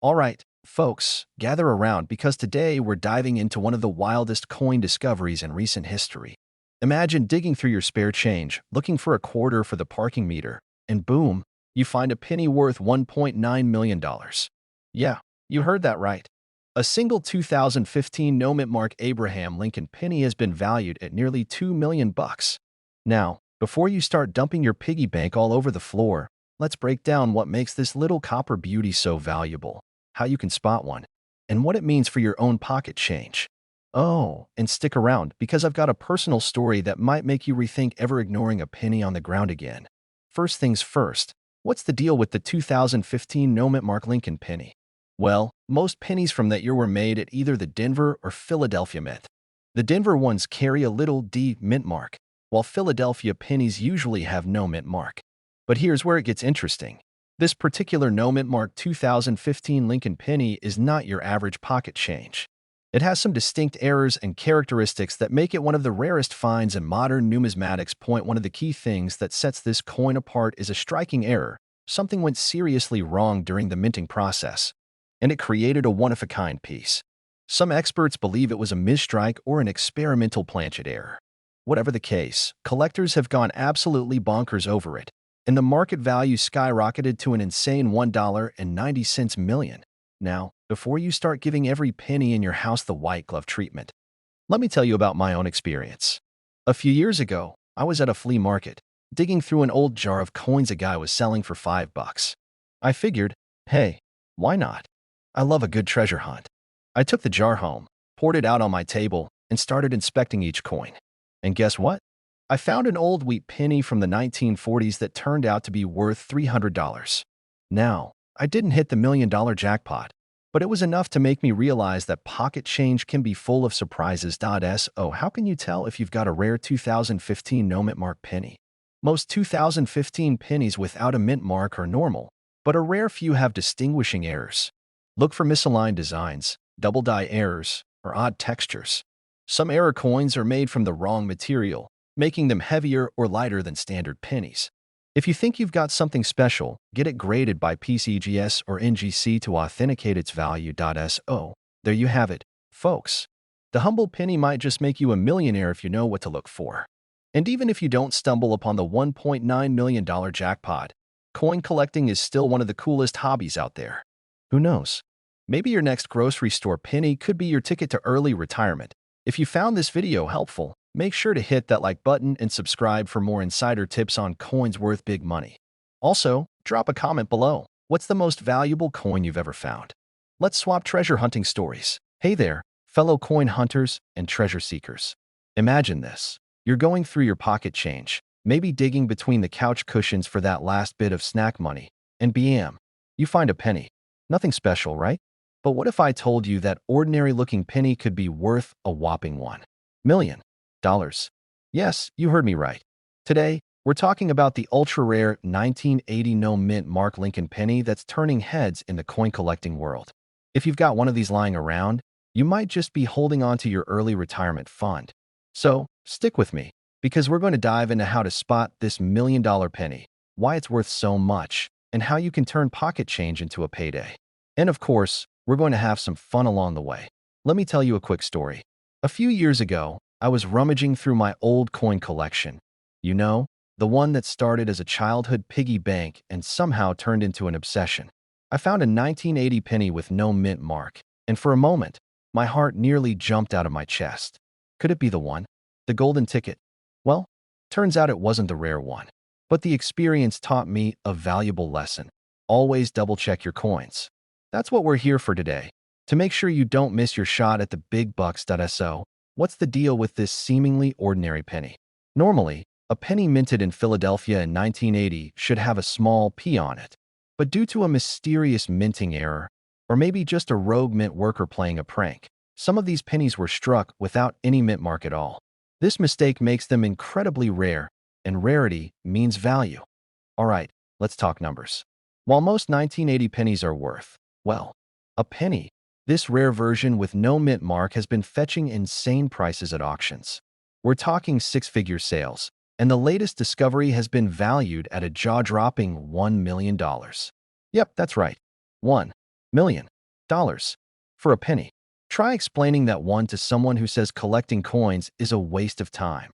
All right, folks, gather around because today we're diving into one of the wildest coin discoveries in recent history. Imagine digging through your spare change, looking for a quarter for the parking meter, and boom, you find a penny worth $1.9 million. Yeah, you heard that right. A single 2015 no-mint mark Abraham Lincoln penny has been valued at nearly 2 million bucks. Now, before you start dumping your piggy bank all over the floor, let's break down what makes this little copper beauty so valuable, how you can spot one, and what it means for your own pocket change. Oh, and stick around because I've got a personal story that might make you rethink ever ignoring a penny on the ground again. First things first, what's the deal with the 2015 no-mint mark Lincoln penny? Well, most pennies from that year were made at either the Denver or Philadelphia Mint. The Denver ones carry a little D mint mark, while Philadelphia pennies usually have no mint mark. But here's where it gets interesting. This particular no mint mark 2015 Lincoln penny is not your average pocket change. It has some distinct errors and characteristics that make it one of the rarest finds in modern numismatics. One of the key things that sets this coin apart is a striking error. Something went seriously wrong during the minting process, and it created a one-of-a-kind piece. Some experts believe it was a misstrike or an experimental planchet error. Whatever the case, collectors have gone absolutely bonkers over it, and the market value skyrocketed to an insane $1.90 million. Now, before you start giving every penny in your house the white glove treatment, let me tell you about my own experience. A few years ago, I was at a flea market, digging through an old jar of coins a guy was selling for $5. I figured, hey, why not? I love a good treasure hunt. I took the jar home, poured it out on my table, and started inspecting each coin. And guess what? I found an old wheat penny from the 1940s that turned out to be worth $300. Now, I didn't hit the $1 million jackpot, but it was enough to make me realize that pocket change can be full of surprises. So, how can you tell if you've got a rare 2015 no mint mark penny? Most 2015 pennies without a mint mark are normal, but a rare few have distinguishing errors. Look for misaligned designs, double die errors, or odd textures. Some error coins are made from the wrong material, making them heavier or lighter than standard pennies. If you think you've got something special, get it graded by PCGS or NGC to authenticate its value. So, there you have it, folks. The humble penny might just make you a millionaire if you know what to look for. And even if you don't stumble upon the $1.9 million jackpot, coin collecting is still one of the coolest hobbies out there. Who knows? Maybe your next grocery store penny could be your ticket to early retirement. If you found this video helpful, make sure to hit that like button and subscribe for more insider tips on coins worth big money. Also, drop a comment below. What's the most valuable coin you've ever found? Let's swap treasure hunting stories. Hey there, fellow coin hunters and treasure seekers. Imagine this. You're going through your pocket change, maybe digging between the couch cushions for that last bit of snack money, and bam, you find a penny. Nothing special, right? But what if I told you that ordinary-looking penny could be worth a whopping $1 million? Yes, you heard me right. Today, we're talking about the ultra-rare 1980 no-mint mark Lincoln penny that's turning heads in the coin-collecting world. If you've got one of these lying around, you might just be holding on to your early retirement fund. So, stick with me, because we're going to dive into how to spot this $1 million penny, why it's worth so much, and how you can turn pocket change into a payday. And of course, we're going to have some fun along the way. Let me tell you a quick story. A few years ago, I was rummaging through my old coin collection. You know, the one that started as a childhood piggy bank and somehow turned into an obsession. I found a 1980 penny with no mint mark, and for a moment, my heart nearly jumped out of my chest. Could it be the one? The golden ticket? Well, turns out it wasn't the rare one. But the experience taught me a valuable lesson. Always double-check your coins. That's what we're here for today, to make sure you don't miss your shot at the big bucks. So, what's the deal with this seemingly ordinary penny? Normally, a penny minted in Philadelphia in 1980 should have a small P on it. But due to a mysterious minting error, or maybe just a rogue mint worker playing a prank, some of these pennies were struck without any mint mark at all. This mistake makes them incredibly rare, and rarity means value. All right, let's talk numbers. While most 1980 pennies are worth, well, a penny, this rare version with no mint mark has been fetching insane prices at auctions. We're talking six-figure sales, and the latest discovery has been valued at a jaw-dropping $1 million. Yep, that's right. 1 million dollars for a penny. Try explaining that one to someone who says collecting coins is a waste of time.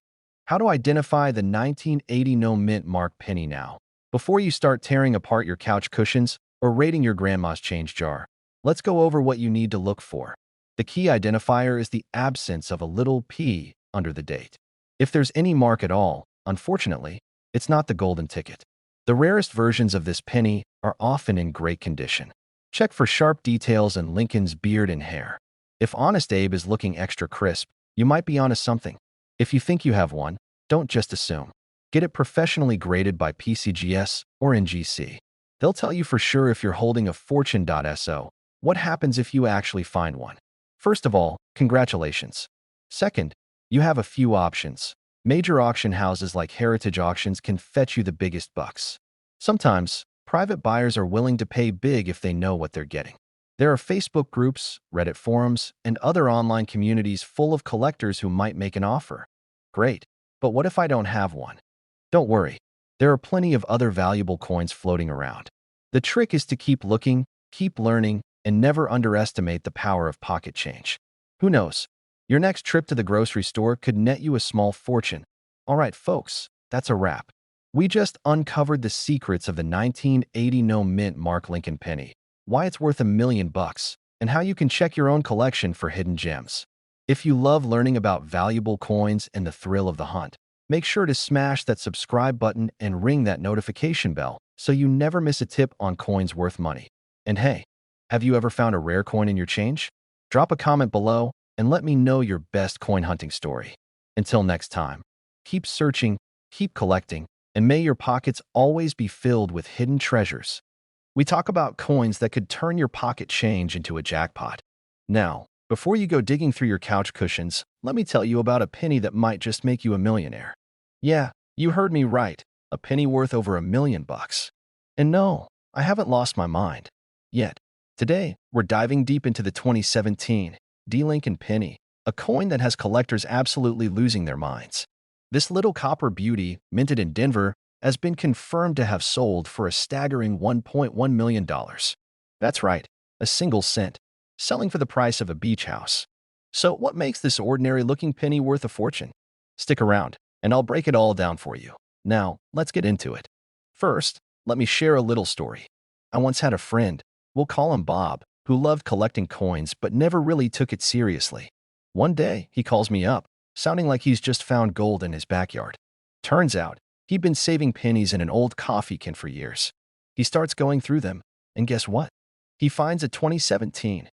How to identify the 1980 no mint mark penny now. Before you start tearing apart your couch cushions or raiding your grandma's change jar, let's go over what you need to look for. The key identifier is the absence of a little p under the date. If there's any mark at all, unfortunately, it's not the golden ticket. The rarest versions of this penny are often in great condition. Check for sharp details in Lincoln's beard and hair. If Honest Abe is looking extra crisp, you might be onto something. If you think you have one, don't just assume. Get it professionally graded by PCGS or NGC. They'll tell you for sure if you're holding a fortune.so. What happens if you actually find one? First of all, congratulations. Second, you have a few options. Major auction houses like Heritage Auctions can fetch you the biggest bucks. Sometimes, private buyers are willing to pay big if they know what they're getting. There are Facebook groups, Reddit forums, and other online communities full of collectors who might make an offer. Great, but what if I don't have one? Don't worry, there are plenty of other valuable coins floating around. The trick is to keep looking, keep learning, and never underestimate the power of pocket change. Who knows? Your next trip to the grocery store could net you a small fortune. All right, folks, that's a wrap. We just uncovered the secrets of the 1980 no mint mark Lincoln penny, why it's worth $1 million, and how you can check your own collection for hidden gems. If you love learning about valuable coins and the thrill of the hunt, make sure to smash that subscribe button and ring that notification bell so you never miss a tip on coins worth money. And hey, have you ever found a rare coin in your change? Drop a comment below and let me know your best coin hunting story. Until next time, keep searching, keep collecting, and may your pockets always be filled with hidden treasures. We talk about coins that could turn your pocket change into a jackpot. Now, before you go digging through your couch cushions, let me tell you about a penny that might just make you a millionaire. Yeah, you heard me right, a penny worth over $1 million. And no, I haven't lost my mind yet. Today, we're diving deep into the 2017 Lincoln penny, a coin that has collectors absolutely losing their minds. This little copper beauty, minted in Denver, has been confirmed to have sold for a staggering $1.1 million. That's right, a single cent, selling for the price of a beach house. So what makes this ordinary-looking penny worth a fortune? Stick around, and I'll break it all down for you. Now, let's get into it. First, let me share a little story. I once had a friend, we'll call him Bob, who loved collecting coins but never really took it seriously. One day, he calls me up, sounding like he's just found gold in his backyard. Turns out, he'd been saving pennies in an old coffee can for years. He starts going through them, and guess what? He finds a 2017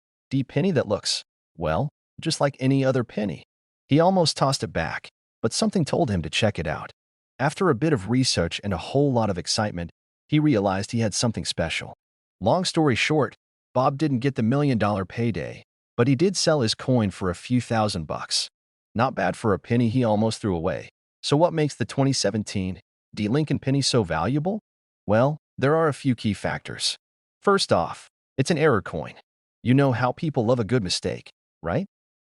penny that looks, well, just like any other penny. He almost tossed it back, but something told him to check it out. After a bit of research and a whole lot of excitement, he realized he had something special. Long story short, Bob didn't get the $1 million payday, but he did sell his coin for a few $1,000s. Not bad for a penny he almost threw away. So what makes the 2017 Lincoln penny so valuable? Well, there are a few key factors. First off, it's an error coin. You know how people love a good mistake, right?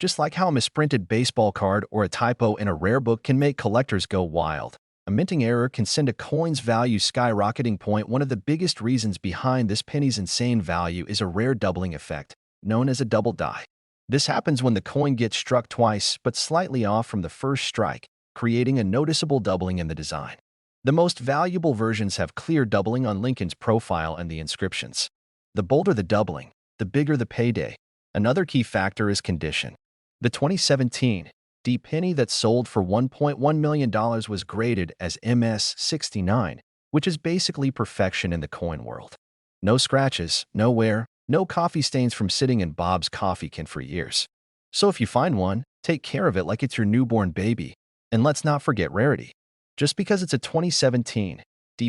Just like how a misprinted baseball card or a typo in a rare book can make collectors go wild, a minting error can send a coin's value skyrocketing. One of the biggest reasons behind this penny's insane value is a rare doubling effect, known as a double die. This happens when the coin gets struck twice but slightly off from the first strike, creating a noticeable doubling in the design. The most valuable versions have clear doubling on Lincoln's profile and the inscriptions. The bolder the doubling, the bigger the payday. Another key factor is condition. The 2017 penny that sold for $1.1 million was graded as MS69, which is basically perfection in the coin world. No scratches, no wear, no coffee stains from sitting in Bob's coffee can for years. So if you find one, take care of it like it's your newborn baby. And let's not forget rarity. Just because it's a 2017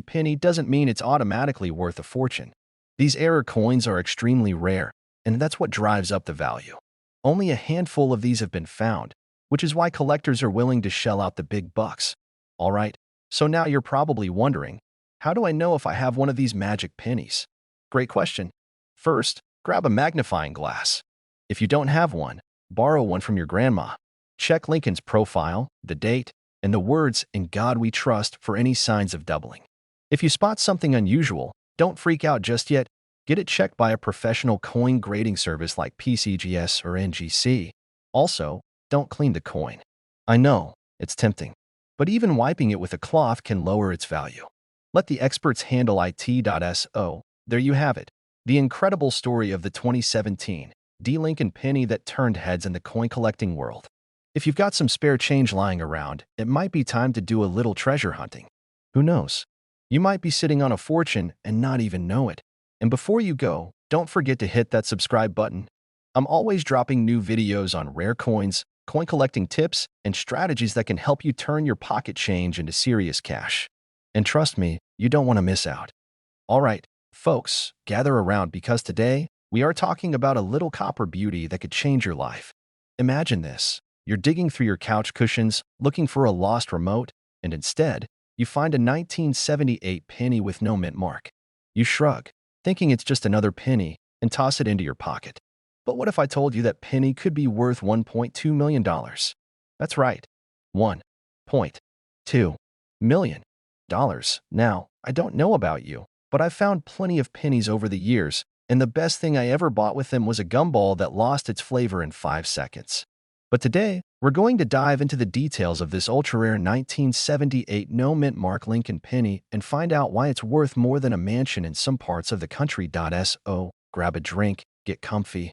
penny doesn't mean it's automatically worth a fortune. These error coins are extremely rare, and that's what drives up the value. Only a handful of these have been found, which is why collectors are willing to shell out the big bucks. All right, so now you're probably wondering, how do I know if I have one of these magic pennies? Great question. First, grab a magnifying glass. If you don't have one, borrow one from your grandma. Check Lincoln's profile, the date, and the words "In God We Trust" for any signs of doubling. If you spot something unusual, don't freak out just yet. Get it checked by a professional coin grading service like PCGS or NGC. Also, don't clean the coin. I know, it's tempting, but even wiping it with a cloth can lower its value. Let the experts handle it.so. There you have it. The incredible story of the 2017 D. Lincoln penny that turned heads in the coin collecting world. If you've got some spare change lying around, it might be time to do a little treasure hunting. Who knows? You might be sitting on a fortune and not even know it. And before you go, don't forget to hit that subscribe button. I'm always dropping new videos on rare coins, coin collecting tips, and strategies that can help you turn your pocket change into serious cash. And trust me, you don't want to miss out. All right, folks, gather around because today we are talking about a little copper beauty that could change your life. Imagine this. You're digging through your couch cushions, looking for a lost remote, and instead, you find a 1978 penny with no mint mark. You shrug, thinking it's just another penny, and toss it into your pocket. But what if I told you that penny could be worth $1.2 million? That's right, $1.2 million. Now, I don't know about you, but I've found plenty of pennies over the years, and the best thing I ever bought with them was a gumball that lost its flavor in 5 seconds. But today, we're going to dive into the details of this ultra-rare 1978 no-mint mark Lincoln penny and find out why it's worth more than a mansion in some parts of the country. So, grab a drink, get comfy,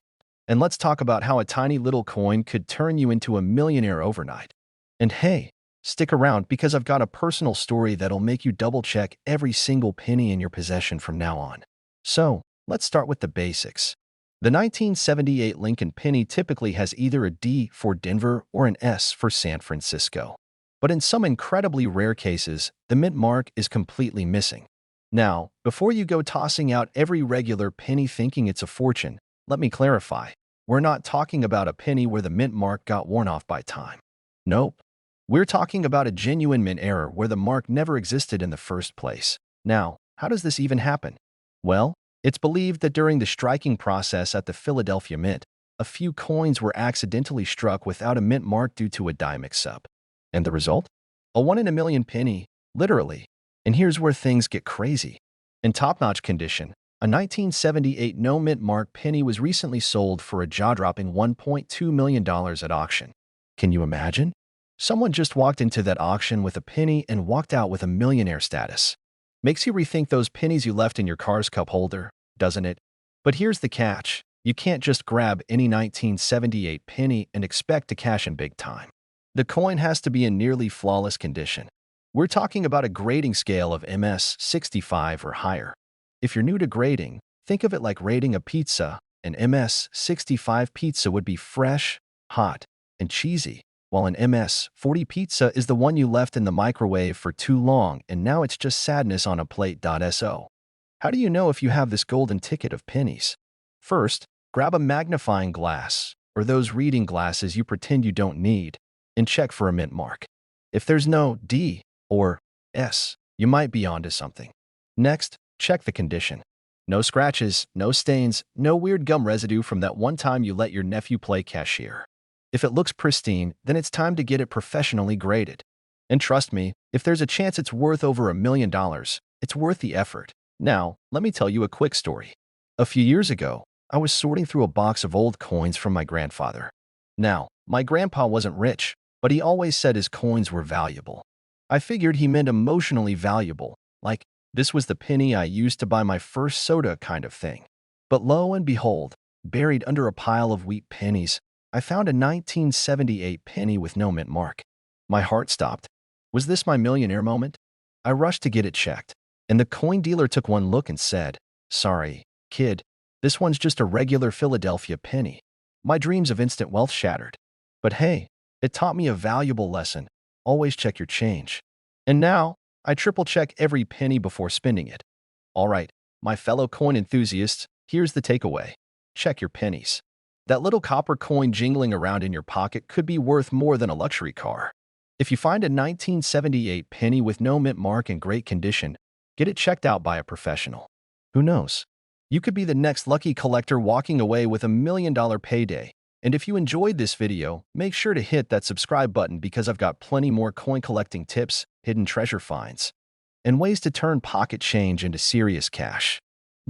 and let's talk about how a tiny little coin could turn you into a millionaire overnight. And hey, stick around because I've got a personal story that'll make you double-check every single penny in your possession from now on. So, let's start with the basics. The 1978 Lincoln penny typically has either a D for Denver or an S for San Francisco. But in some incredibly rare cases, the mint mark is completely missing. Now, before you go tossing out every regular penny thinking it's a fortune, let me clarify. We're not talking about a penny where the mint mark got worn off by time. Nope. We're talking about a genuine mint error where the mark never existed in the first place. Now, how does this even happen? Well, it's believed that during the striking process at the Philadelphia Mint, a few coins were accidentally struck without a mint mark due to a die mix-up. And the result? A 1 in a million penny, literally. And here's where things get crazy. In top-notch condition, a 1978 no-mint mark penny was recently sold for a jaw-dropping $1.2 million at auction. Can you imagine? Someone just walked into that auction with a penny and walked out with a millionaire status. Makes you rethink those pennies you left in your car's cup holder, doesn't it? But here's the catch. You can't just grab any 1978 penny and expect to cash in big time. The coin has to be in nearly flawless condition. We're talking about a grading scale of MS 65 or higher. If you're new to grading, think of it like rating a pizza. An MS 65 pizza would be fresh, hot, and cheesy, while an MS 40 pizza is the one you left in the microwave for too long and now it's just sadness on a plate. So, how do you know if you have this golden ticket of pennies? First, grab a magnifying glass, or those reading glasses you pretend you don't need, and check for a mint mark. If there's no D or S, you might be onto something. Next, check the condition. No scratches, no stains, no weird gum residue from that one time you let your nephew play cashier. If it looks pristine, then it's time to get it professionally graded. And trust me, if there's a chance it's worth over $1 million, it's worth the effort. Now, let me tell you a quick story. A few years ago, I was sorting through a box of old coins from my grandfather. Now, my grandpa wasn't rich, but he always said his coins were valuable. I figured he meant emotionally valuable, like this was the penny I used to buy my first soda kind of thing. But lo and behold, buried under a pile of wheat pennies, I found a 1978 penny with no mint mark. My heart stopped. Was this my millionaire moment? I rushed to get it checked, and the coin dealer took one look and said, "Sorry, kid, this one's just a regular Philadelphia penny." My dreams of instant wealth shattered. But hey, it taught me a valuable lesson. Always check your change. And now, I triple-check every penny before spending it. All right, my fellow coin enthusiasts, here's the takeaway. Check your pennies. That little copper coin jingling around in your pocket could be worth more than a luxury car. If you find a 1978 penny with no mint mark in great condition, get it checked out by a professional. Who knows? You could be the next lucky collector walking away with $1 million payday. And if you enjoyed this video, make sure to hit that subscribe button because I've got plenty more coin collecting tips, hidden treasure finds, and ways to turn pocket change into serious cash.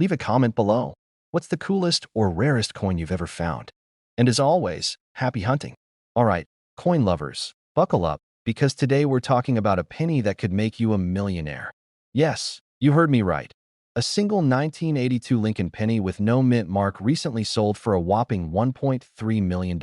Leave a comment below. What's the coolest or rarest coin you've ever found? And as always, happy hunting. All right, coin lovers, buckle up, because today we're talking about a penny that could make you a millionaire. Yes, you heard me right. A single 1982 Lincoln penny with no mint mark recently sold for a whopping $1.3 million.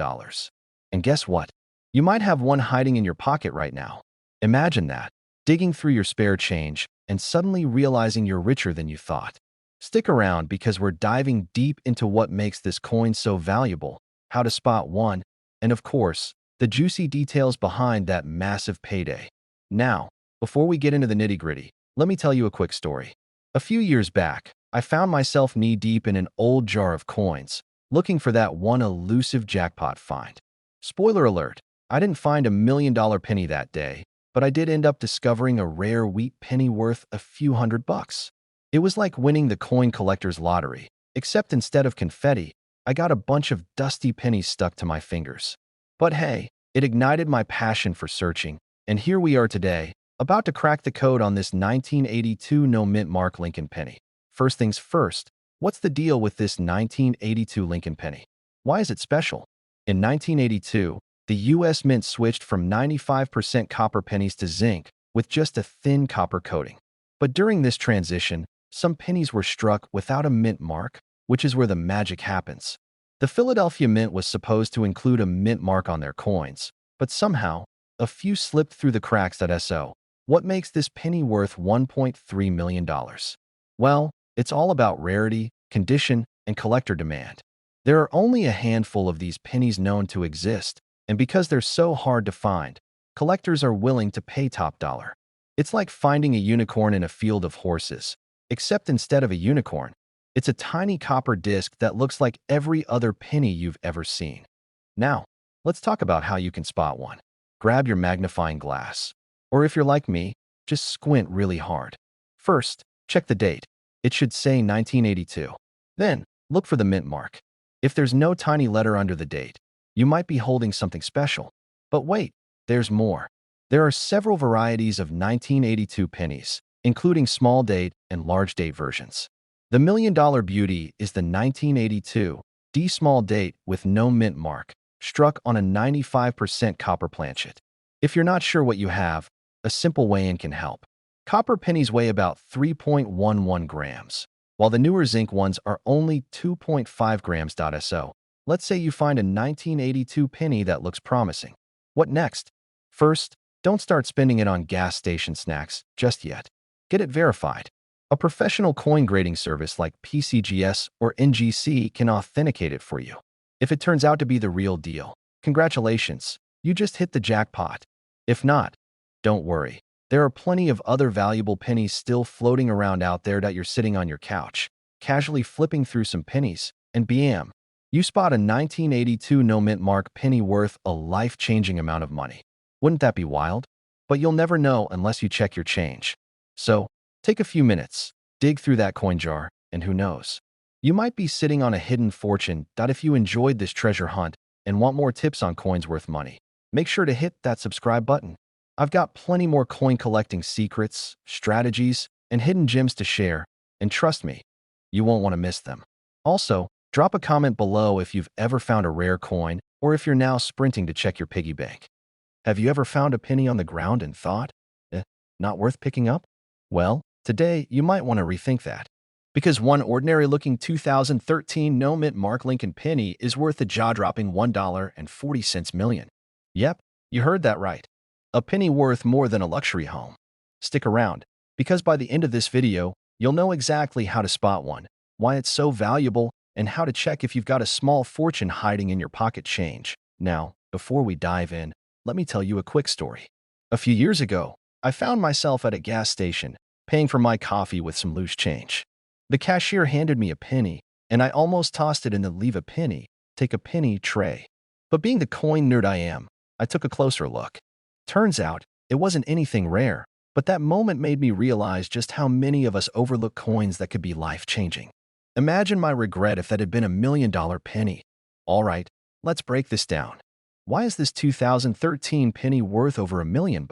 And guess what? You might have one hiding in your pocket right now. Imagine that, digging through your spare change and suddenly realizing you're richer than you thought. Stick around because we're diving deep into what makes this coin so valuable, how to spot one, and of course, the juicy details behind that massive payday. Now, before we get into the nitty-gritty, let me tell you a quick story. A few years back, I found myself knee-deep in an old jar of coins, looking for that one elusive jackpot find. Spoiler alert, I didn't find a $1 million penny that day, but I did end up discovering a rare wheat penny worth a few $100. It was like winning the coin collector's lottery, except instead of confetti, I got a bunch of dusty pennies stuck to my fingers. But hey, it ignited my passion for searching, and here we are today, about to crack the code on this 1982 no mint mark Lincoln penny. First things first, what's the deal with this 1982 Lincoln penny? Why is it special? In 1982, the U.S. Mint switched from 95% copper pennies to zinc with just a thin copper coating. But during this transition, some pennies were struck without a mint mark, which is where the magic happens. The Philadelphia Mint was supposed to include a mint mark on their coins, but somehow, a few slipped through the cracks. So, what makes this penny worth $1.3 million? Well, it's all about rarity, condition, and collector demand. There are only a handful of these pennies known to exist, and because they're so hard to find, collectors are willing to pay top dollar. It's like finding a unicorn in a field of horses, except instead of a unicorn, it's a tiny copper disc that looks like every other penny you've ever seen. Now, let's talk about how you can spot one. Grab your magnifying glass. Or if you're like me, just squint really hard. First, check the date. It should say 1982. Then, look for the mint mark. If there's no tiny letter under the date, you might be holding something special. But wait, there's more. There are several varieties of 1982 pennies, including small date and large date versions. The $1 million beauty is the 1982 D small date with no mint mark, struck on a 95% copper planchet. If you're not sure what you have, a simple weigh-in can help. Copper pennies weigh about 3.11 grams, while the newer zinc ones are only 2.5 grams. So, let's say you find a 1982 penny that looks promising. What next? First, don't start spending it on gas station snacks just yet. Get it verified. A professional coin grading service like PCGS or NGC can authenticate it for you. If it turns out to be the real deal, congratulations, you just hit the jackpot. If not, don't worry. There are plenty of other valuable pennies still floating around out there that you're sitting on your couch, casually flipping through some pennies, and bam, you spot a 1982 no mint mark penny worth a life-changing amount of money. Wouldn't that be wild? But you'll never know unless you check your change. So, take a few minutes, dig through that coin jar, and who knows? You might be sitting on a hidden fortune. If you enjoyed this treasure hunt and want more tips on coins worth money, make sure to hit that subscribe button. I've got plenty more coin collecting secrets, strategies, and hidden gems to share, and trust me, you won't want to miss them. Also, drop a comment below if you've ever found a rare coin or if you're now sprinting to check your piggy bank. Have you ever found a penny on the ground and thought, not worth picking up? Well, today you might want to rethink that. Because one ordinary-looking 2013 no mint mark Lincoln penny is worth a jaw-dropping $1.40 million. Yep, you heard that right. A penny worth more than a luxury home. Stick around, because by the end of this video, you'll know exactly how to spot one, why it's so valuable, and how to check if you've got a small fortune hiding in your pocket change. Now, before we dive in, let me tell you a quick story. A few years ago, I found myself at a gas station, paying for my coffee with some loose change. The cashier handed me a penny, and I almost tossed it in the leave a penny, take a penny tray. But being the coin nerd I am, I took a closer look. Turns out, it wasn't anything rare, but that moment made me realize just how many of us overlook coins that could be life-changing. Imagine my regret if that had been a $1 million penny. All right, let's break this down. Why is this 2013 penny worth over $1 million?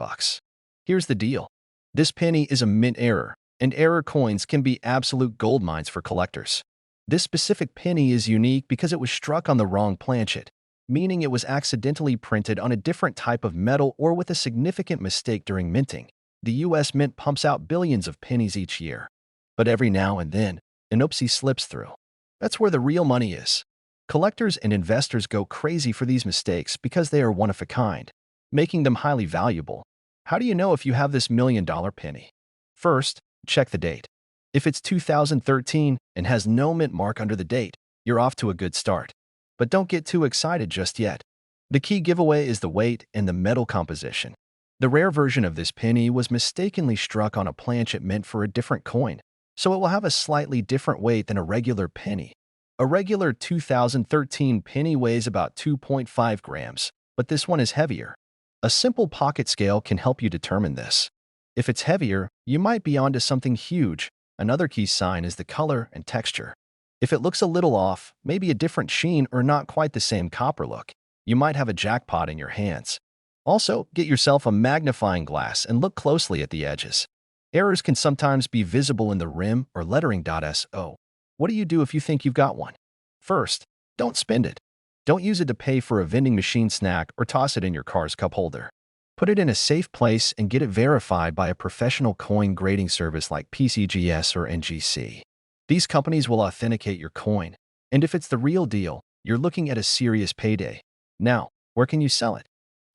Here's the deal. This penny is a mint error, and error coins can be absolute gold mines for collectors. This specific penny is unique because it was struck on the wrong planchet, meaning it was accidentally printed on a different type of metal or with a significant mistake during minting. The US Mint pumps out billions of pennies each year, but every now and then, an oopsie slips through. That's where the real money is. Collectors and investors go crazy for these mistakes because they are one of a kind, making them highly valuable. How do you know if you have this $1,000,000 penny? First, check the date. If it's 2013 and has no mint mark under the date, you're off to a good start. But don't get too excited just yet. The key giveaway is the weight and the metal composition. The rare version of this penny was mistakenly struck on a planchet meant for a different coin, so it will have a slightly different weight than a regular penny. A regular 2013 penny weighs about 2.5 grams, but this one is heavier. A simple pocket scale can help you determine this. If it's heavier, you might be onto something huge. Another key sign is the color and texture. If it looks a little off, maybe a different sheen or not quite the same copper look, you might have a jackpot in your hands. Also, get yourself a magnifying glass and look closely at the edges. Errors can sometimes be visible in the rim or lettering. So, what do you do if you think you've got one? First, don't spend it. Don't use it to pay for a vending machine snack or toss it in your car's cup holder. Put it in a safe place and get it verified by a professional coin grading service like PCGS or NGC. These companies will authenticate your coin, and if it's the real deal, you're looking at a serious payday. Now, where can you sell it?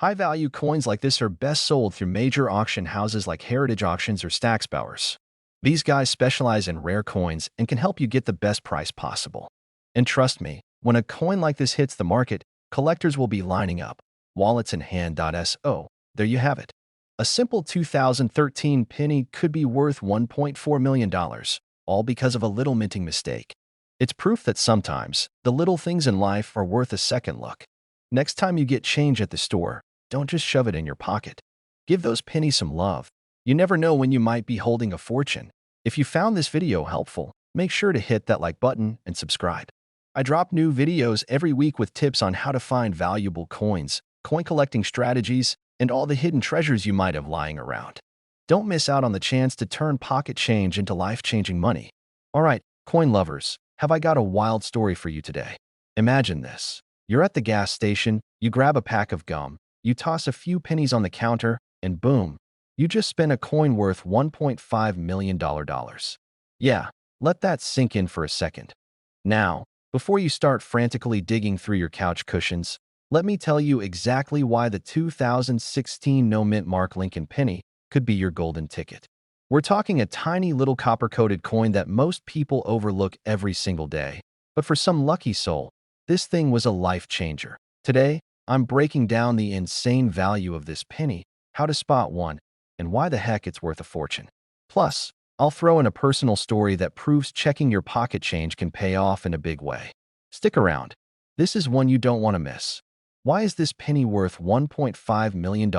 High-value coins like this are best sold through major auction houses like Heritage Auctions or Stacksbowers. These guys specialize in rare coins and can help you get the best price possible. And trust me, when a coin like this hits the market, collectors will be lining up, wallets in hand. So, there you have it. A simple 2013 penny could be worth $1.4 million, all because of a little minting mistake. It's proof that sometimes, the little things in life are worth a second look. Next time you get change at the store, don't just shove it in your pocket. Give those pennies some love. You never know when you might be holding a fortune. If you found this video helpful, make sure to hit that like button and subscribe. I drop new videos every week with tips on how to find valuable coins, coin collecting strategies, and all the hidden treasures you might have lying around. Don't miss out on the chance to turn pocket change into life-changing money. All right, coin lovers, have I got a wild story for you today? Imagine this. You're at the gas station, you grab a pack of gum, you toss a few pennies on the counter, and boom, you just spent a coin worth $1.5 million. Yeah, let that sink in for a second. Now, before you start frantically digging through your couch cushions, let me tell you exactly why the 2016 no mint mark Lincoln penny could be your golden ticket. We're talking a tiny little copper-coated coin that most people overlook every single day. But for some lucky soul, this thing was a life changer. Today, I'm breaking down the insane value of this penny, how to spot one, and why the heck it's worth a fortune. Plus, I'll throw in a personal story that proves checking your pocket change can pay off in a big way. Stick around. This is one you don't want to miss. Why is this penny worth $1.5 million?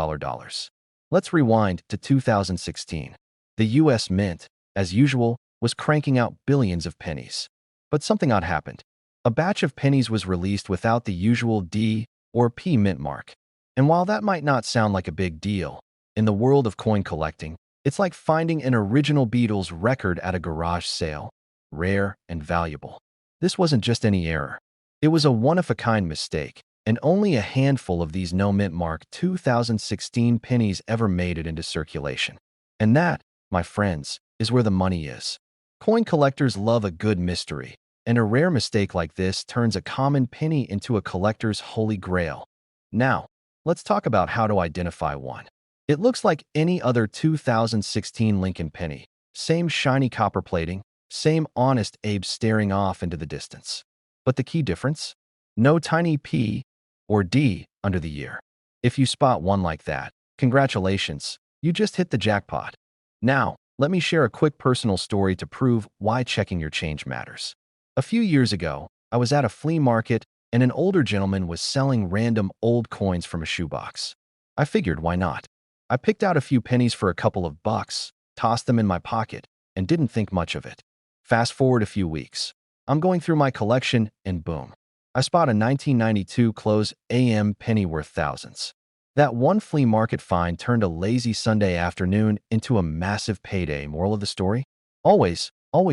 Let's rewind to 2016. The US Mint, as usual, was cranking out billions of pennies. But something odd happened. A batch of pennies was released without the usual D or P mint mark. And while that might not sound like a big deal, in the world of coin collecting, it's like finding an original Beatles record at a garage sale, rare and valuable. This wasn't just any error. It was a one-of-a-kind mistake, and only a handful of these no mint mark 2016 pennies ever made it into circulation. And that, my friends, is where the money is. Coin collectors love a good mystery, and a rare mistake like this turns a common penny into a collector's holy grail. Now, let's talk about how to identify one. It looks like any other 2016 Lincoln penny. Same shiny copper plating, same honest Abe staring off into the distance. But the key difference? No tiny P or D under the year. If you spot one like that, congratulations, you just hit the jackpot. Now, let me share a quick personal story to prove why checking your change matters. A few years ago, I was at a flea market and an older gentleman was selling random old coins from a shoebox. I figured, why not? I picked out a few pennies for a couple of bucks, tossed them in my pocket, and didn't think much of it. Fast forward a few weeks. I'm going through my collection and boom, I spot a 1992 close AM penny worth thousands. That one flea market find turned a lazy Sunday afternoon into a massive payday. Moral of the story? Always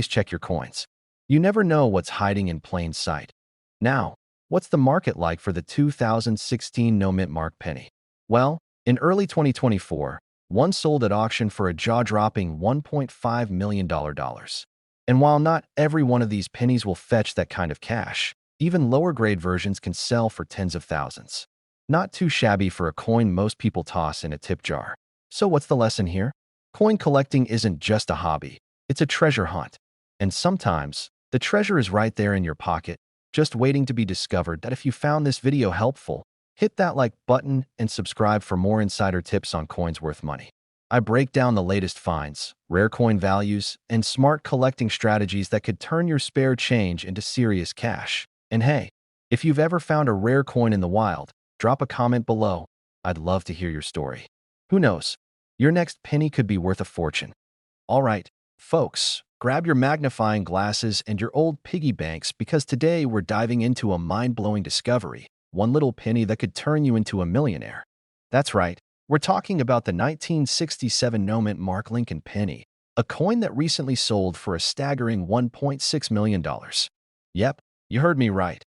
check your coins. You never know what's hiding in plain sight. Now, what's the market like for the 2016 no-mint mark penny? Well, in early 2024, one sold at auction for a jaw-dropping $1.5 million. And while not every one of these pennies will fetch that kind of cash, even lower-grade versions can sell for tens of thousands. Not too shabby for a coin most people toss in a tip jar. So what's the lesson here? Coin collecting isn't just a hobby, it's a treasure hunt. And sometimes, the treasure is right there in your pocket, just waiting to be discovered. That if you found this video helpful, hit that like button and subscribe for more insider tips on coins worth money. I break down the latest finds, rare coin values, and smart collecting strategies that could turn your spare change into serious cash. And hey, if you've ever found a rare coin in the wild, drop a comment below. I'd love to hear your story. Who knows? Your next penny could be worth a fortune. All right, folks, grab your magnifying glasses and your old piggy banks because today we're diving into a mind-blowing discovery, one little penny that could turn you into a millionaire. That's right, we're talking about the 1967 no-mint Mark Lincoln penny, a coin that recently sold for a staggering $1.6 million. Yep, you heard me right.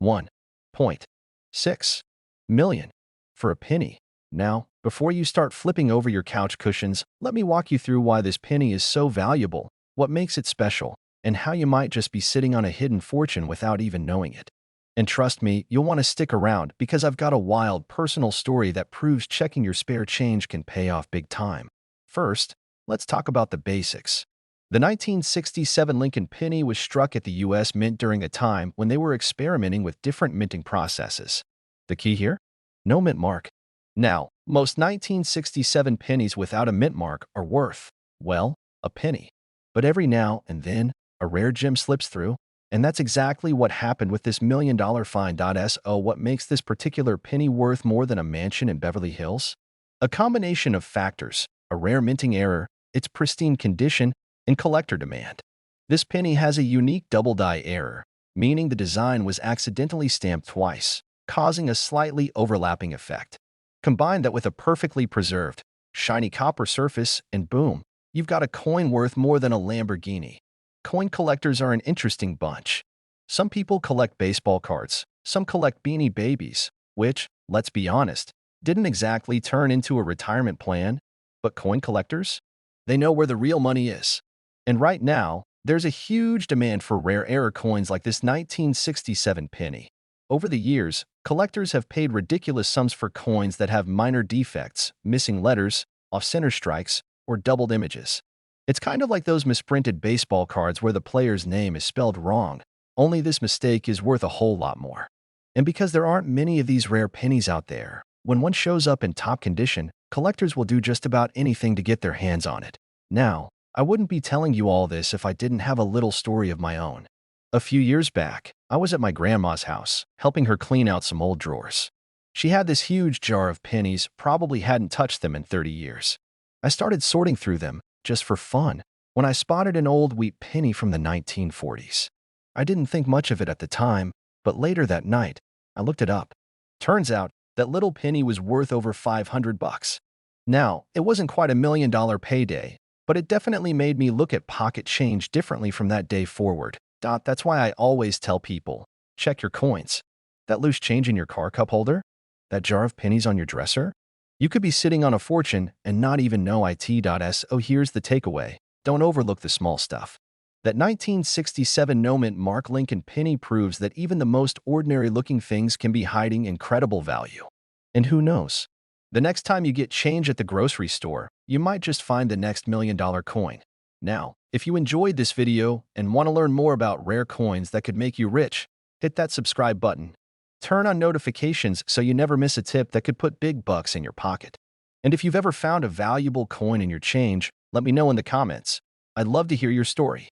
$1.6 million for a penny. Now, before you start flipping over your couch cushions, let me walk you through why this penny is so valuable, what makes it special, and how you might just be sitting on a hidden fortune without even knowing it. And trust me, you'll want to stick around because I've got a wild personal story that proves checking your spare change can pay off big time. First, let's talk about the basics. The 1967 Lincoln penny was struck at the U.S. Mint during a time when they were experimenting with different minting processes. The key here? No mint mark. Now, most 1967 pennies without a mint mark are worth, well, a penny. But every now and then, a rare gem slips through, and that's exactly what happened with this million-dollar find. So what makes this particular penny worth more than a mansion in Beverly Hills? A combination of factors: a rare minting error, its pristine condition, and collector demand. This penny has a unique double-die error, meaning the design was accidentally stamped twice, causing a slightly overlapping effect. Combine that with a perfectly preserved, shiny copper surface, and boom, you've got a coin worth more than a Lamborghini. Coin collectors are an interesting bunch. Some people collect baseball cards, some collect Beanie Babies, which, let's be honest, didn't exactly turn into a retirement plan. But coin collectors? They know where the real money is. And right now, there's a huge demand for rare error coins like this 1967 penny. Over the years, collectors have paid ridiculous sums for coins that have minor defects, missing letters, off-center strikes, or doubled images. It's kind of like those misprinted baseball cards where the player's name is spelled wrong, only this mistake is worth a whole lot more. And because there aren't many of these rare pennies out there, when one shows up in top condition, collectors will do just about anything to get their hands on it. Now, I wouldn't be telling you all this if I didn't have a little story of my own. A few years back, I was at my grandma's house, helping her clean out some old drawers. She had this huge jar of pennies, probably hadn't touched them in 30 years. I started sorting through them, just for fun, when I spotted an old wheat penny from the 1940s. I didn't think much of it at the time, but later that night, I looked it up. Turns out, that little penny was worth over $500. Now, it wasn't quite $1 million payday, but it definitely made me look at pocket change differently from that day forward. That's why I always tell people, check your coins. That loose change in your car cup holder? That jar of pennies on your dresser? You could be sitting on a fortune and not even know it. So here's the takeaway. Don't overlook the small stuff. That 1967 no-mint Mark Lincoln penny proves that even the most ordinary-looking things can be hiding incredible value. And who knows? The next time you get change at the grocery store, you might just find the next million-dollar coin. Now, if you enjoyed this video and want to learn more about rare coins that could make you rich, hit that subscribe button. Turn on notifications so you never miss a tip that could put big bucks in your pocket. And if you've ever found a valuable coin in your change, let me know in the comments. I'd love to hear your story.